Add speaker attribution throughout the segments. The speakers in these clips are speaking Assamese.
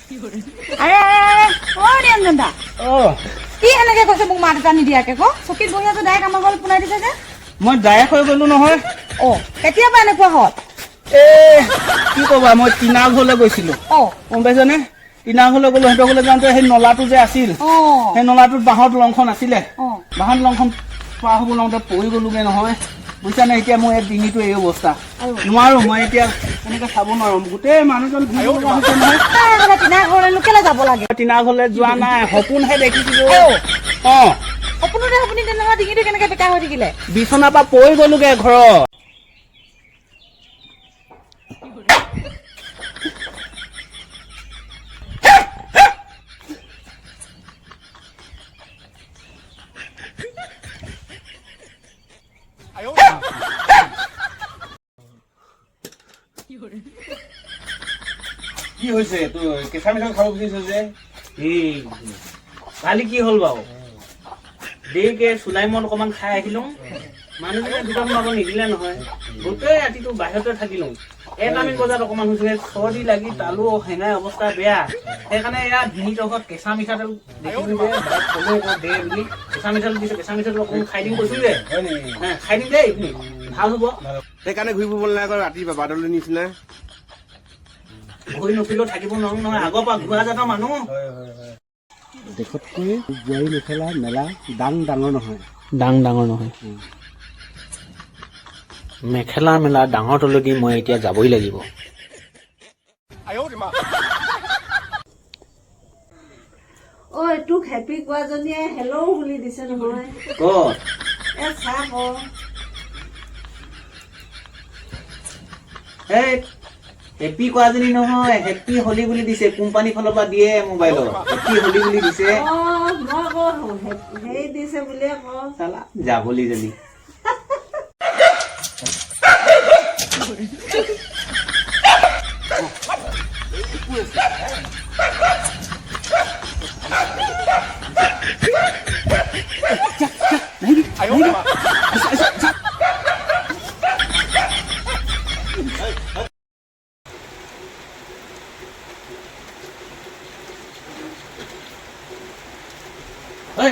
Speaker 1: আৰে নিৰঞ্জন দা কি এনেকে কৈছে মোক মাত এটা নিদিয়াকে ক চকীত বহি আছো ডাইৰেক্ট আমাৰ ঘৰত পোনাই দিছে যে
Speaker 2: মই ডাইৰেক্ট হৈ গলো নহয়
Speaker 1: কেতিয়াবা এনেকুৱা হ'ল
Speaker 2: কি কবা মই টিনা ঘৰলৈ গৈছিলো গম পাইছানে টিনা ঘৰলৈ গলো সিহঁতৰ ঘৰলৈ যাওঁতে সেই নলাটো যে আছিল সেই নলাটোত বাঁহৰ দলংখন আছিলে বাঁহৰ দলংখন পাৰ হ'ব লওঁতে পৰি গলোগে নহয় বুজিছা নে এতিয়া মোৰ এই ডিঙিটো এই অৱস্থা নোৱাৰো মই এতিয়া এনেকে চাব নোৱাৰো গোটেই মানুহজন
Speaker 1: টিনা ঘৰলৈ কেলে যাব লাগে
Speaker 2: টিনা ঘৰলৈ যোৱা নাই সপোনহে দেখিছিলো
Speaker 1: সপোনতে আপুনি তেনেকুৱা ডিঙিটো কেনেকে বেকা হৈ থাকিলে
Speaker 2: বিচনাৰ পৰা পৰি গলোগে ঘৰত কি হৈছে তোৰ কেঁচা মিঠা খাব বিচাৰিছ যে কালি কি হ'ল বাৰু দেৰিকে চুলাইমন অকমান খাই আহিলো মানুহজনে দোকান মাব নিদিলে নহয় গোটেই ৰাতিটো বাহিৰতে থাকিলো 1 বজাত অকমান হৈছে চৰ্দি লাগি তালু হেঙাই অৱস্থা বেয়া সেইকাৰণে এয়া ডিঙিৰ লগত কেঁচা মিঠাতেল দেখিলো যে দে বুলি কেঁচা মিঠাতেল দিছে কেঁচা মিঠাতেল অকমান খাই দিম কৈছো যে খাই দিম দেই ভাল হ'ব
Speaker 3: সেইকাৰণে ঘূৰি ফুৰিব নালাগে ৰাতি বাদলৰ নিচিনা
Speaker 2: ঘূৰি নুফুৰিলেও থাকিব নোৱাৰো নহয় আগৰ পৰা ঘূৰা জাতৰ মানুহ
Speaker 4: দেশতকৈ বোৱাৰী মেখেলা মেলা ডাঙৰ নহয়
Speaker 2: মেখেলা মেলা ডাঙৰ তলকি মই এতিয়া যাবই লাগিব
Speaker 5: তোক হেপী কোৱাজনীয়ে হেল্ল' বুলি দিছে নহয় চা ক
Speaker 2: হেপী কোৱাজনী নহয় হেপী হলি বুলি দিছে কোম্পানী ফালৰ পৰা দিয়ে মোবাইলত হেপী হলি বুলি দিছে
Speaker 5: মই আকৌ হেৰি দিছে বুলিয়ে ক
Speaker 2: চালা যাবলি জলি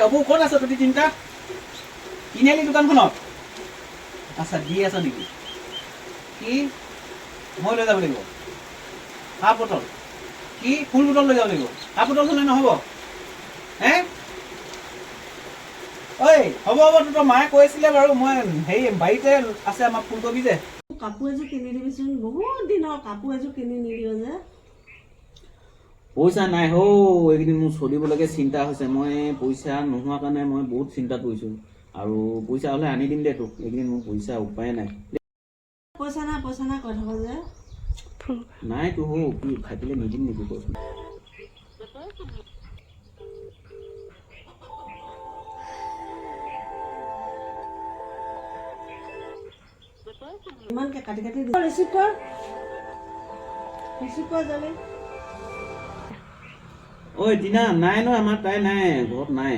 Speaker 2: অপু ক'ত আছ তহঁতি তিনিটা তিনিআলি দোকানখনত আচ্ছা দি আছ নেকি কি মই লৈ যাব লাগিব হাফ বটল কি ফুল বটল লৈ যাব লাগিব হাফ বটল হ'লে নহ'ব হ'ব তোৰ মায়ে কৈছিলে বাৰু মই হেৰি বাৰীতে আছে আমাক ফোন কৰিবি যে
Speaker 5: কাপোৰ এযোৰ কিনি দিবিচোন বহুত দিনৰ কাপোৰ এযোৰ কিনি নিদিয় যে
Speaker 2: পইচা নাই এইকেইদিন মোৰ চলিবলৈকে চিন্তা হৈছে মই পইচা নোহোৱা কাৰণে মই বহুত চিন্তাত পৰিছো আৰু পইচা হ'লে আনি দিম দে তোক এইকেইদিন মোৰ পইচা উপায় নাই
Speaker 5: পইচা নাই কৈ থাক যে
Speaker 2: নাই তো কি থাকিলে নিদিম নেকি কচোন
Speaker 5: ইমানকে কাটি ৰিচিভ কৰ জলে
Speaker 2: টিনা নাই নহয় আমাৰ তাই নাই ঘৰত নাই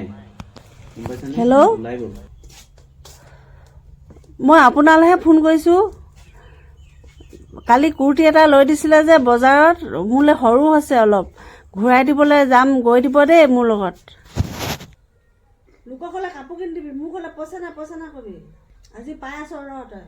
Speaker 5: হেল্ল'
Speaker 2: ওলাই গ'ল
Speaker 5: মই আপোনালৈহে ফোন কৰিছোঁ কালি কুৰ্তি এটা লৈ দিছিলে যে বজাৰত মোলৈ সৰু হৈছে অলপ ঘূৰাই দিবলৈ যাম গৈ দিব দেই মোৰ লগত লোকক ক'লে কাপোৰ কিনি দিবি মোক ক'লে পইচা নাই কবি আজি পাই আছ তই